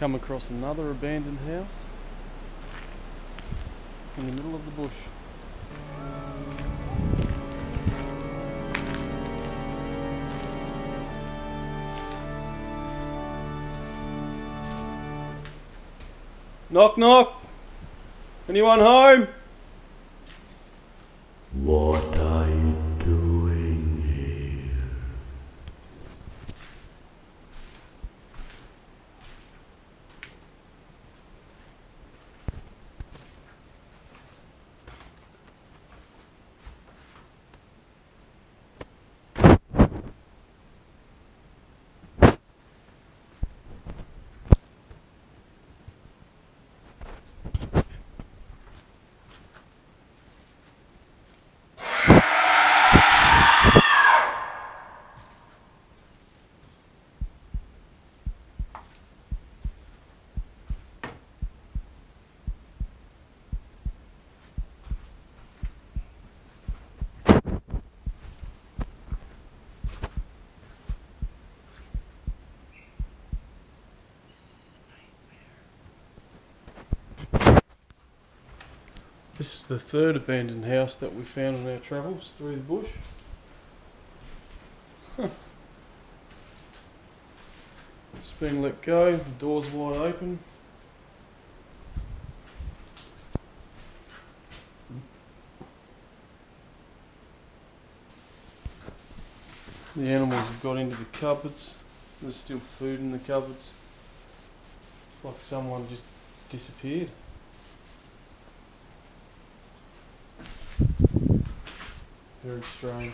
come across another abandoned house in the middle of the bush. Knock knock! Anyone home? What are you doing here? This is the third abandoned house that we found on our travels through the bush. It's been let go, the door's wide open. The animals have got into the cupboards. There's still food in the cupboards. It's like someone just disappeared. Very strange.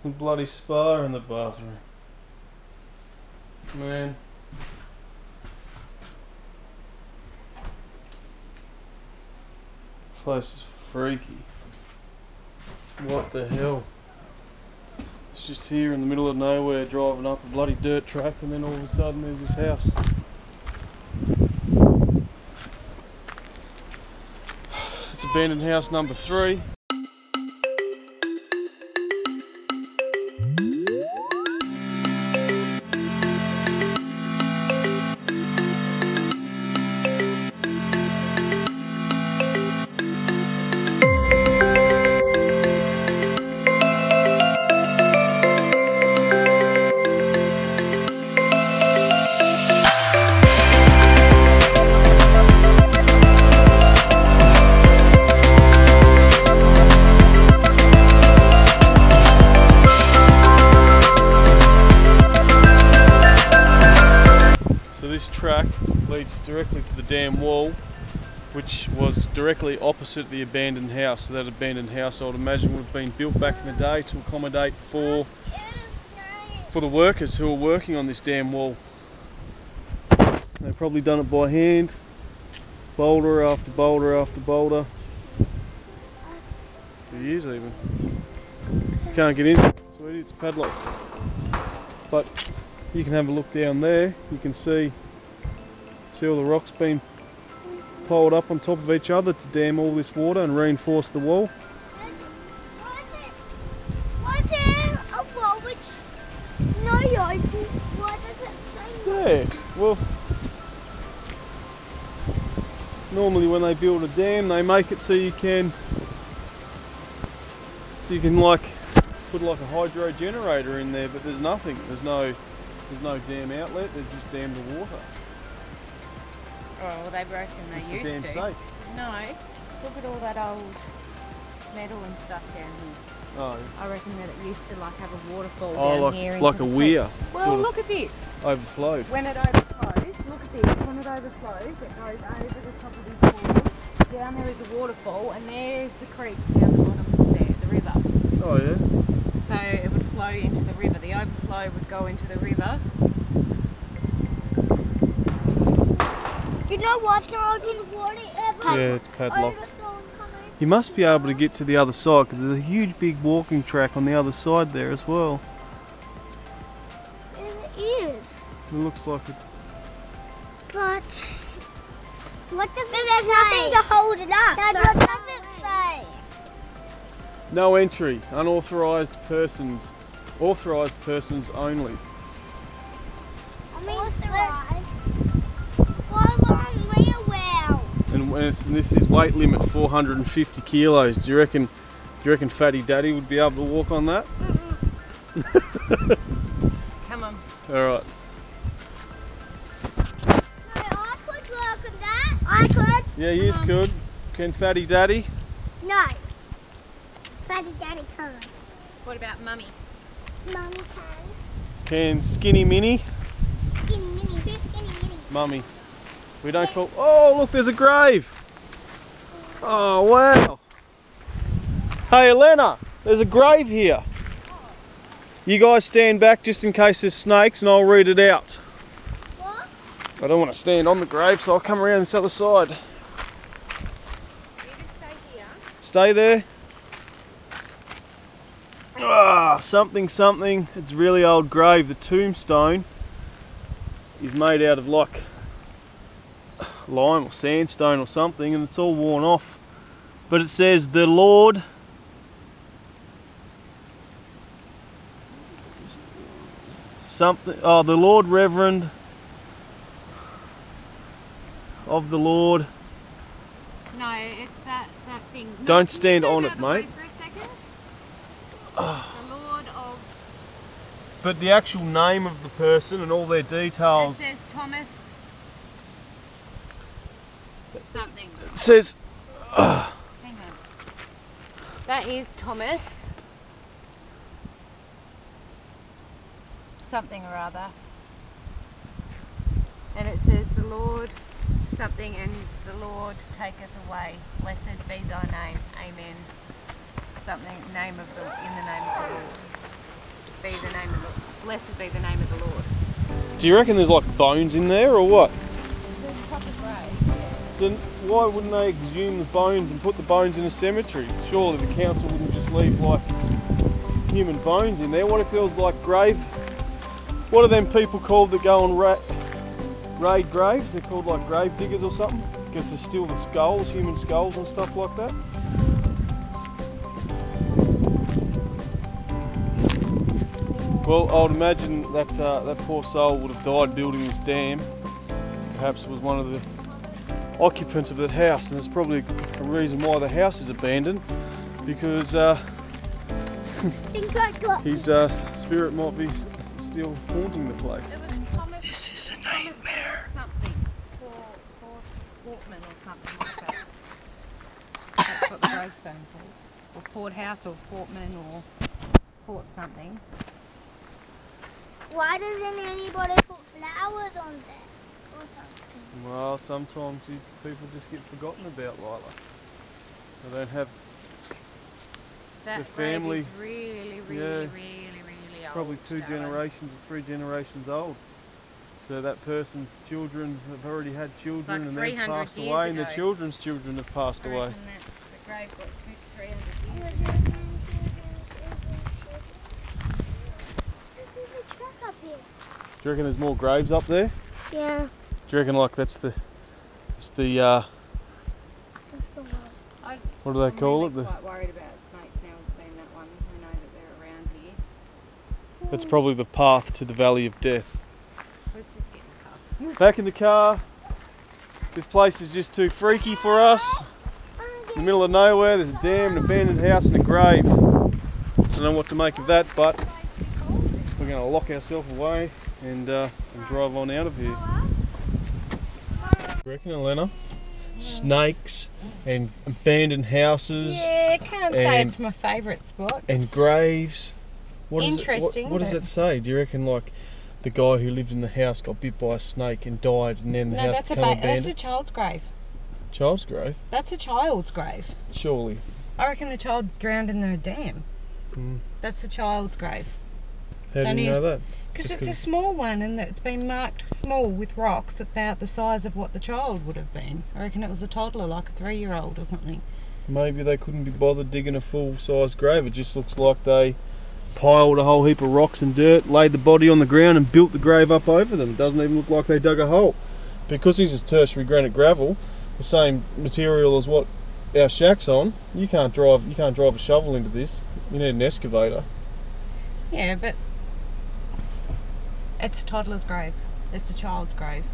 Some bloody spa in the bathroom. Man. Place is freaky. What the hell? It's just here in the middle of nowhere, driving up a bloody dirt track, and then all of a sudden there's this house. It's abandoned house number 3. This track leads directly to the dam wall, which was directly opposite the abandoned house. So that abandoned house, I would imagine, would have been built back in the day to accommodate for the workers who were working on this dam wall. They've probably done it by hand, boulder after boulder after boulder, for years even. You can't get in, sweetie, it's padlocked. But you can have a look down there. You can see all the rocks being piled up on top of each other to dam all this water and reinforce the wall. Was there a wall which no open? Why does it say Yeah, well, normally when they build a dam, they make it so you can like put like a hydro generator in there, but there's nothing. There's no dam outlet. They've just dammed the water. Oh, well, they reckon they used to. Safe. No, look at all that old metal and stuff down here. Oh. I reckon that it used to like have a waterfall Oh, down here. like a weir. Well, look at this. Overflowed. When it overflows, look at this. When it overflows, it goes over the top of these walls. Down there is a waterfall, and there's the creek down the bottom there, the river. Oh yeah. So it would flow into the river. The overflow would go into the river. You know what's not open water ever? Yeah, it's padlocked. You must be able to get to the other side because there's a huge big walking track on the other side there as well. It is. It looks like it. But what does it say? There's nothing to hold it up. Dad, what does it say? No entry. Unauthorised persons. Authorised persons only. I mean, authorised. What long real well? And this is weight limit 450 kilos. Do you reckon Fatty Daddy would be able to walk on that? Come on. Alright. No, I could work on that. I could. Yeah, you could. Can Fatty Daddy? No. Fatty Daddy can't. What about Mummy? Mummy can. Can Skinny Minnie? Skinny Minnie. Who's Skinny Minnie? Mummy. We don't call... Oh, look, there's a grave. Oh, wow. Hey, Azzlana, there's a grave here. You guys stand back just in case there's snakes and I'll read it out. What? I don't want to stand on the grave, so I'll come around this other side. You just stay here. Stay there. Ah, something. It's a really old grave. The tombstone is made out of like lime or sandstone or something, and it's all worn off. But it says the Lord something. Oh, the Lord Reverend of the Lord. No, it's that thing. Don't stand on it, mate. For a second. The Lord of. But the actual name of the person and all their It details. says Thomas. Something. It says. Hang on. That is Thomas. Something or other. And it says the Lord something and the Lord taketh away. Blessed be thy name. Amen. Something name of the in the name of the Lord. Be the name of the blessed be the name of the Lord. Do you reckon there's like bones in there or what? There's a proper grave. So why wouldn't they exhume the bones and put the bones in a cemetery? Surely the council wouldn't just leave like human bones in there. What if there was like grave? What are them people called that go and raid graves? They're called like grave diggers or something. Gets to steal the skulls, human skulls and stuff like that. Well, I would imagine that that poor soul would have died building this dam. Perhaps it was one of the occupants of that house, and there's probably a reason why the house is abandoned, because his spirit might be still haunting the place. This is a nightmare. Something. Portman or something like that. That's what the gravestone says. Or Port House or Portman or Port something. Why doesn't anybody put flowers on there or something? Well, sometimes people just get forgotten about, Lila. They don't have That the family. grave is really, really, Yeah. really old. Probably 2 Darren. generations or 3 generations old. So that person's children have already had children, Like and they've 300 passed years away, and their ago. children's children have passed I away. reckon that the grave's like 200 to 300 years ago. There's a truck up here. Do you reckon there's more graves up there? Yeah. Do you reckon like it's the I- what do they I'm call really it? quite worried about snakes now and seeing that one. I know that they're around here. It's probably the path to the Valley of Death. Let's just get in the car. Back in the car. This place is just too freaky for us. In the middle of nowhere, there's a dam, an abandoned house, and a grave. Don't know what to make of that, but we're going to lock ourselves away and drive on out of here. You reckon, Azzlana? Snakes and abandoned houses Yeah, I can't say and- it's my favourite spot. and graves. What does it- Interesting, what does but- that say? Do you reckon like the guy who lived in the house got bit by a snake and died, and then the No, house that's a became that's a abandoned? child's grave. Child's grave? That's a child's grave. Surely. I reckon the child drowned in the dam. That's a child's grave. How do you know that? Because Just it's a small one and it's been marked small with rocks about the size of what the child would have been. I reckon it was a toddler, like a 3-year-old or something. Maybe they couldn't be bothered digging a full-size grave. It just looks like they piled a whole heap of rocks and dirt, laid the body on the ground and built the grave up over them. It doesn't even look like they dug a hole. Because this is tertiary granite gravel, the same material as what our shack's on, you can't drive a shovel into this. You need an excavator. Yeah, but it's a toddler's grave. It's a child's grave.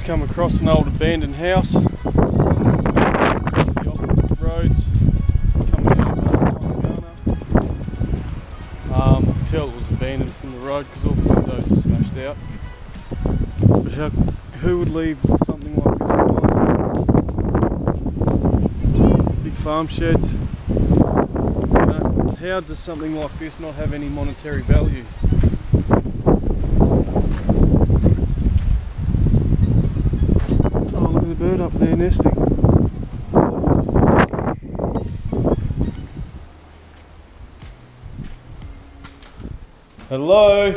Come across an old abandoned house. The opposite roads coming out of Panda-monium. I could tell it was abandoned from the road because all the windows are smashed out. But who would leave something like this behind? Big farm sheds. You know, how does something like this not have any monetary value? The bird up there nesting. Hello?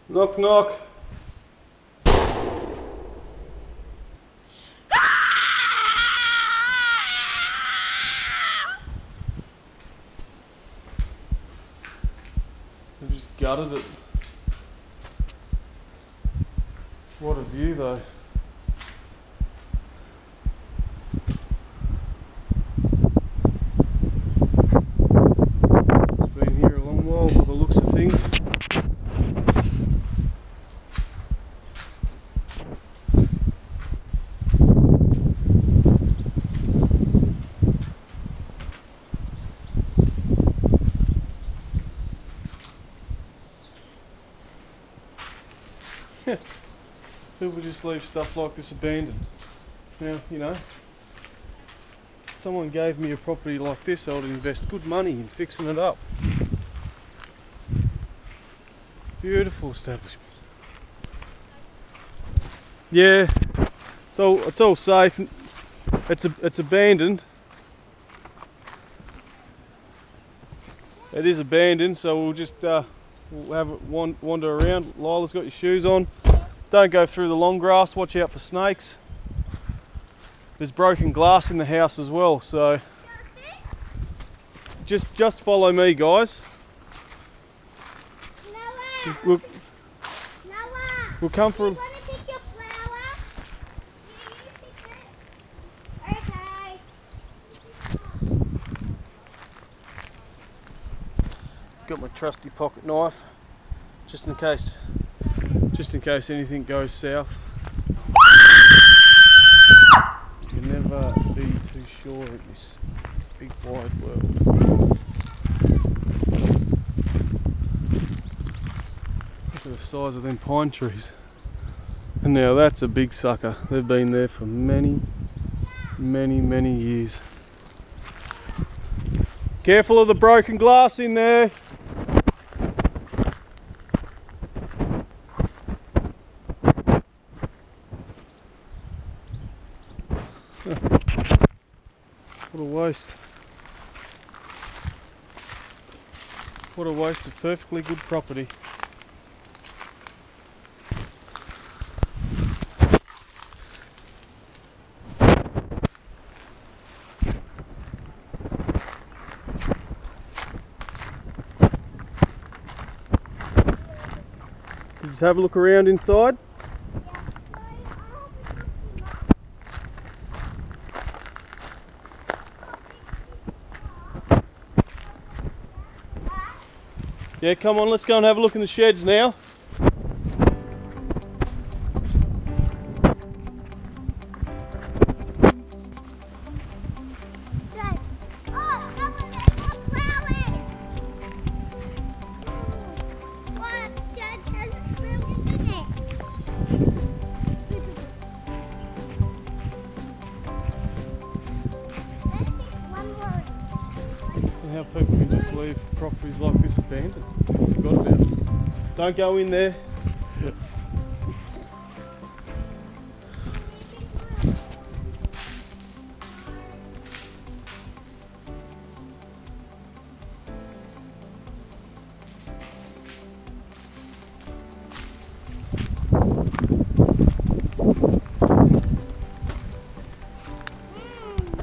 Knock knock. They've just gutted it. What a view though. It's been here a long while by the looks of things. People just leave stuff like this abandoned. Now, you know, someone gave me a property like this, I would invest good money in fixing it up. Beautiful establishment. Yeah, it's all safe. It's abandoned. It is abandoned, so we'll just we'll have it wander around. Lila's got your shoes on. Don't go through the long grass, watch out for snakes. There's broken glass in the house as well, so just follow me, guys. We'll come for a... Got my trusty pocket knife, just in case anything goes south. You can never be too sure in this big wide world. Look at the size of them pine trees. And now that's a big sucker. They've been there for many, many, many years. Careful of the broken glass in there. What a waste. What a waste of perfectly good property. Just have a look around inside. Yeah, come on, let's go and have a look in the sheds now. Dad. Oh, come on, there's more flowers. What? Dad, there's experiments in it. Let's take one more. And how people can just leave properties like this abandoned. I forgot about it. Don't go in there.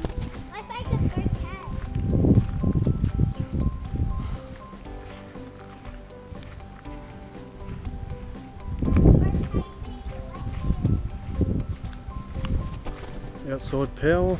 Let's make a big cat. Outside power.